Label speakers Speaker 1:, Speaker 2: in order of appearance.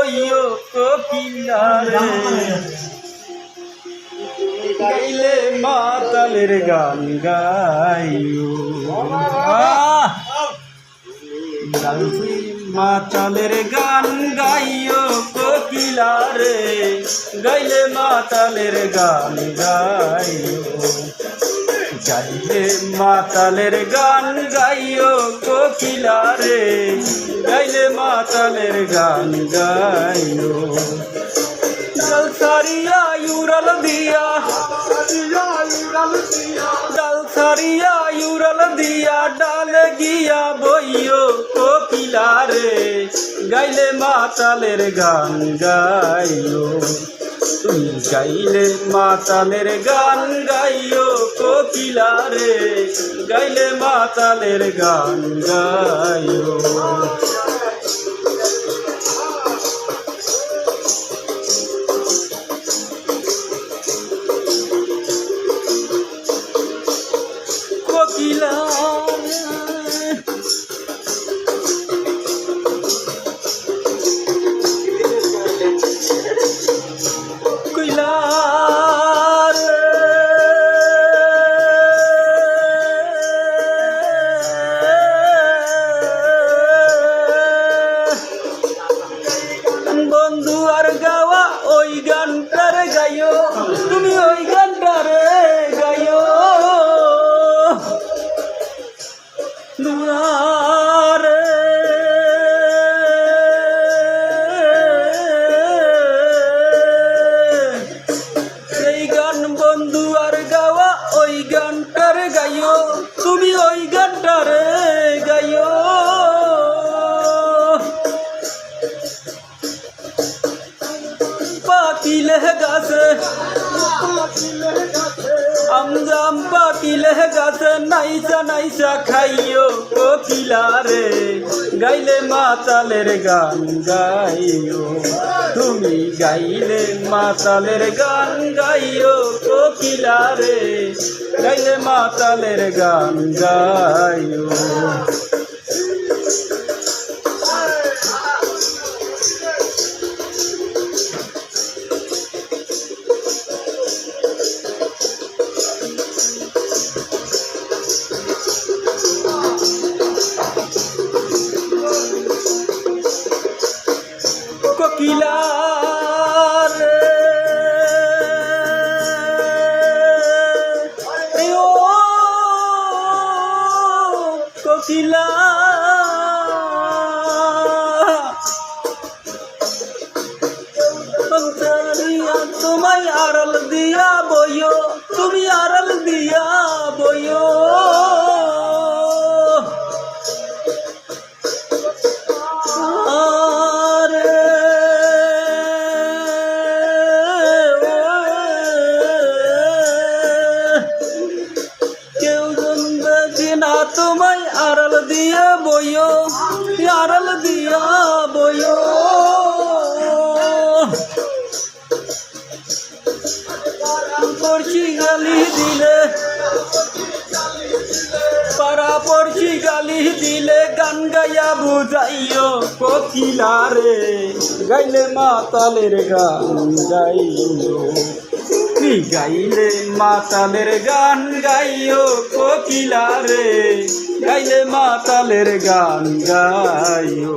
Speaker 1: বইও কোকিলা রে গাইলে মাতালের গান গাইও মাতালের গান গাইও কোকিলা রে গাইলে মাতালের গান গাইও গাইলে মাতালের গান গাইও কোকিলা রে গাইলে মাতালের গান গাইও ডাল সারিয়া ইউরাল দিয়া ডাল সারিয়া ইউরাল দিয়া ডালে গিয়া বইও কোকিলা রে গাইলে মাতালের গান গাইও তুমি গাইলে মাতালের গান গাইও কোকিলা রে গাইলে মাতালের গান গাইও কোকিলা বন্ধু আর গাওয়া ওই গানটার গাইও তুমি ওই গানটারে গাইও দুয়ারে এই গান বন্ধু আর গাওয়া ওই গানটার গাইও তুমি ওই গানটারে গাইও পাকিলে গাছে আমজাম পাকিলে গাছে নাইসা নাইসা খাইও কোকিলা রে গাইলে মাতালের গান গাইও তুমি গাইলে মাতালের গান গাইও কোকিলা রে গাইলে মাতালের গান গাইও কোকিলা রে ও কোকিলা তোমায় আড়াল দিয়া বইও তুমি আড়াল দিয়া বইও তোমায় আড়াল দিয়া বইও আড়াল দিয়া বইও পড়ছি গালি দিলে পাড়া পড়ছি গালি দিলে গান গাইয়া বুঝাইও কোকিলা রে গাইলে মাতালের গান গাইও গাইলে মাতালের গান গাইও কোকিলা রে গাইলে মাতালের গান গাইও।